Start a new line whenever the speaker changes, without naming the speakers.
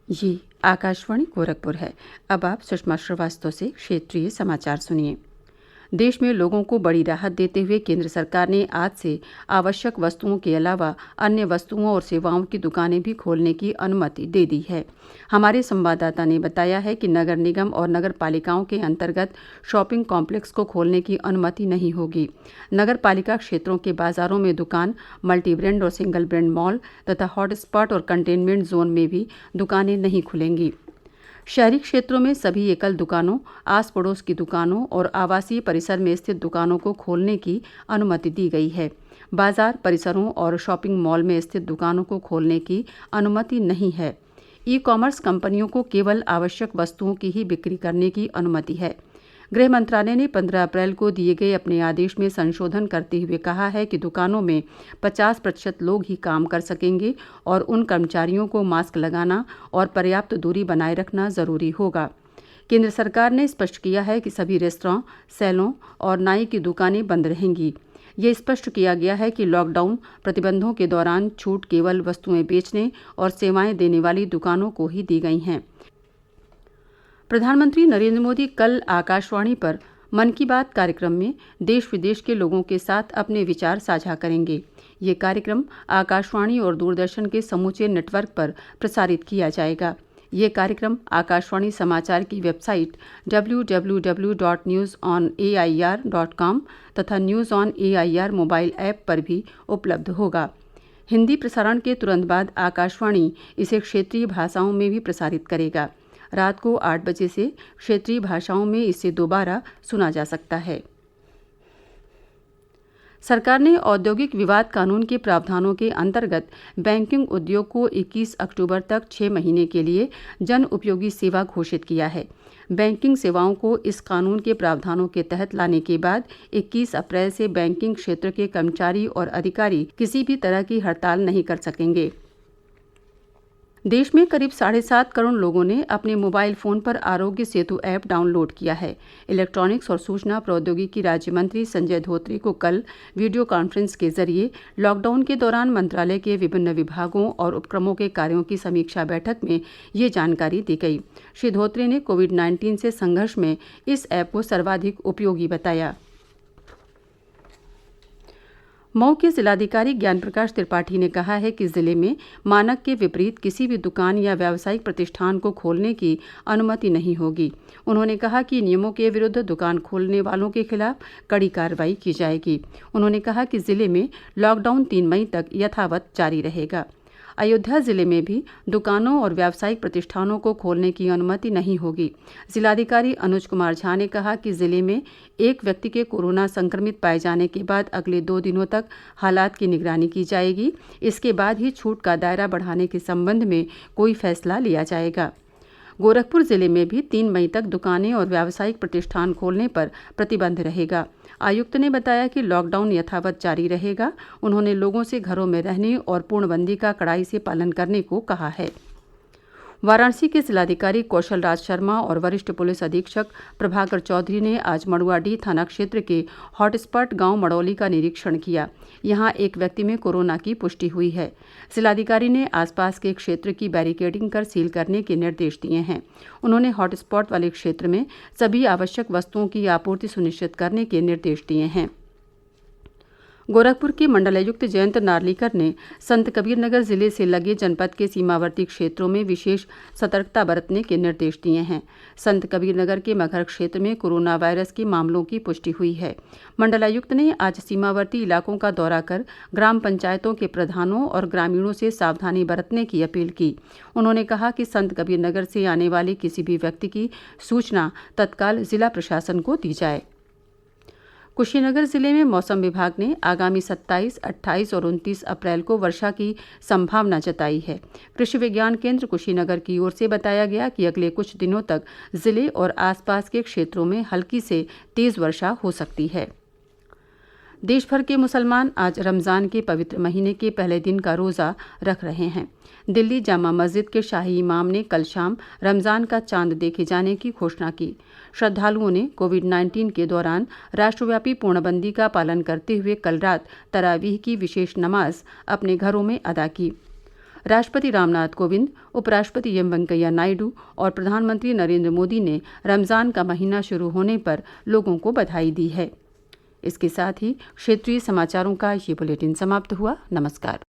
ये आकाशवाणी गोरखपुर है। अब आप सुषमा श्रीवास्तव से क्षेत्रीय समाचार सुनिए। देश में लोगों को बड़ी राहत देते हुए केंद्र सरकार ने आज से आवश्यक वस्तुओं के अलावा अन्य वस्तुओं और सेवाओं की दुकानें भी खोलने की अनुमति दे दी है। हमारे संवाददाता ने बताया है कि नगर निगम और नगर पालिकाओं के अंतर्गत शॉपिंग कॉम्प्लेक्स को खोलने की अनुमति नहीं होगी। नगर पालिका क्षेत्रों के बाजारों में दुकान, मल्टी ब्रांड और सिंगल ब्रांड मॉल तथा हॉटस्पॉट और कंटेनमेंट जोन में भी दुकानें नहीं खुलेंगी। शहरी क्षेत्रों में सभी एकल दुकानों, आस पड़ोस की दुकानों और आवासीय परिसर में स्थित दुकानों को खोलने की अनुमति दी गई है। बाजार परिसरों और शॉपिंग मॉल में स्थित दुकानों को खोलने की अनुमति नहीं है। ई कॉमर्स कंपनियों को केवल आवश्यक वस्तुओं की ही बिक्री करने की अनुमति है। गृह मंत्रालय ने 15 अप्रैल को दिए गए अपने आदेश में संशोधन करते हुए कहा है कि दुकानों में 50% लोग ही काम कर सकेंगे और उन कर्मचारियों को मास्क लगाना और पर्याप्त दूरी बनाए रखना जरूरी होगा। केंद्र सरकार ने स्पष्ट किया है कि सभी रेस्तरां, सैलून और नाई की दुकानें बंद रहेंगी। ये स्पष्ट किया गया है कि लॉकडाउन प्रतिबंधों के दौरान छूट केवल वस्तुएं बेचने और सेवाएं देने वाली दुकानों को ही दी गई हैं। प्रधानमंत्री नरेंद्र मोदी कल आकाशवाणी पर मन की बात कार्यक्रम में देश विदेश के लोगों के साथ अपने विचार साझा करेंगे। ये कार्यक्रम आकाशवाणी और दूरदर्शन के समूचे नेटवर्क पर प्रसारित किया जाएगा। ये कार्यक्रम आकाशवाणी समाचार की वेबसाइट www.newsonair.com तथा news on AIR mobile app पर भी उपलब्ध होगा। हिंदी प्रसारण के तुरंत बाद आकाशवाणी इसे क्षेत्रीय भाषाओं में भी प्रसारित करेगा। रात को 8 बजे से क्षेत्रीय भाषाओं में इसे दोबारा सुना जा सकता है। सरकार ने औद्योगिक विवाद कानून के प्रावधानों के अंतर्गत बैंकिंग उद्योग को 21 अक्टूबर तक 6 महीने के लिए जन उपयोगी सेवा घोषित किया है। बैंकिंग सेवाओं को इस कानून के प्रावधानों के तहत लाने के बाद 21 अप्रैल से बैंकिंग क्षेत्र के कर्मचारी और अधिकारी किसी भी तरह की हड़ताल नहीं कर सकेंगे। देश में करीब 7.5 करोड़ लोगों ने अपने मोबाइल फोन पर आरोग्य सेतु ऐप डाउनलोड किया है। इलेक्ट्रॉनिक्स और सूचना प्रौद्योगिकी राज्य मंत्री संजय धोत्रे को कल वीडियो कॉन्फ्रेंस के जरिए लॉकडाउन के दौरान मंत्रालय के विभिन्न विभागों और उपक्रमों के कार्यों की समीक्षा बैठक में ये जानकारी दी गई। श्री धोत्रे ने कोविड-19 से संघर्ष में इस ऐप को सर्वाधिक उपयोगी बताया। मऊ के जिलाधिकारी ज्ञान प्रकाश त्रिपाठी ने कहा है कि जिले में मानक के विपरीत किसी भी दुकान या व्यावसायिक प्रतिष्ठान को खोलने की अनुमति नहीं होगी। उन्होंने कहा कि नियमों के विरुद्ध दुकान खोलने वालों के खिलाफ कड़ी कार्रवाई की जाएगी। उन्होंने कहा कि जिले में लॉकडाउन 3 मई तक यथावत जारी रहेगा। अयोध्या जिले में भी दुकानों और व्यावसायिक प्रतिष्ठानों को खोलने की अनुमति नहीं होगी। जिलाधिकारी अनुज कुमार झा ने कहा कि जिले में एक व्यक्ति के कोरोना संक्रमित पाए जाने के बाद अगले 2 दिनों तक हालात की निगरानी की जाएगी। इसके बाद ही छूट का दायरा बढ़ाने के संबंध में कोई फैसला लिया जाएगा। गोरखपुर जिले में भी 3 मई तक दुकानें और व्यावसायिक प्रतिष्ठान खोलने पर प्रतिबंध रहेगा। आयुक्त ने बताया कि लॉकडाउन यथावत जारी रहेगा। उन्होंने लोगों से घरों में रहने और पूर्णबंदी का कड़ाई से पालन करने को कहा है। वाराणसी के जिलाधिकारी कौशल राज शर्मा और वरिष्ठ पुलिस अधीक्षक प्रभाकर चौधरी ने आज मड़ुआडीह थाना क्षेत्र के हॉटस्पॉट गांव मड़ौली का निरीक्षण किया। यहां एक व्यक्ति में कोरोना की पुष्टि हुई है। जिलाधिकारी ने आसपास के क्षेत्र की बैरिकेडिंग कर सील करने के निर्देश दिए हैं। उन्होंने हॉटस्पॉट वाले क्षेत्र में सभी आवश्यक वस्तुओं की आपूर्ति सुनिश्चित करने के निर्देश दिए हैं। गोरखपुर के मंडलायुक्त जयंत नार्लिकर ने संत कबीरनगर जिले से लगे जनपद के सीमावर्ती क्षेत्रों में विशेष सतर्कता बरतने के निर्देश दिए हैं। संत कबीरनगर के मगहर क्षेत्र में कोरोना वायरस के मामलों की पुष्टि हुई है। मंडलायुक्त ने आज सीमावर्ती इलाकों का दौरा कर ग्राम पंचायतों के प्रधानों और ग्रामीणों से सावधानी बरतने की अपील की। उन्होंने कहा कि संत कबीरनगर से आने वाले किसी भी व्यक्ति की सूचना तत्काल जिला प्रशासन को दी जाए। कुशीनगर जिले में मौसम विभाग ने आगामी 27, 28 और 29 अप्रैल को वर्षा की संभावना जताई है। कृषि विज्ञान केंद्र कुशीनगर की ओर से बताया गया कि अगले कुछ दिनों तक जिले और आसपास के क्षेत्रों में हल्की से तेज वर्षा हो सकती है। देश भर के मुसलमान आज रमज़ान के पवित्र महीने के पहले दिन का रोज़ा रख रहे हैं। दिल्ली जामा मस्जिद के शाही इमाम ने कल शाम रमज़ान का चांद देखे जाने की घोषणा की। श्रद्धालुओं ने कोविड-19 के दौरान राष्ट्रव्यापी पूर्णबंदी का पालन करते हुए कल रात तरावीह की विशेष नमाज अपने घरों में अदा की। राष्ट्रपति रामनाथ कोविंद, उपराष्ट्रपति एम वेंकैया नायडू और प्रधानमंत्री नरेंद्र मोदी ने रमज़ान का महीना शुरू होने पर लोगों को बधाई दी है। इसके साथ ही क्षेत्रीय समाचारों का ये बुलेटिन समाप्त हुआ। नमस्कार।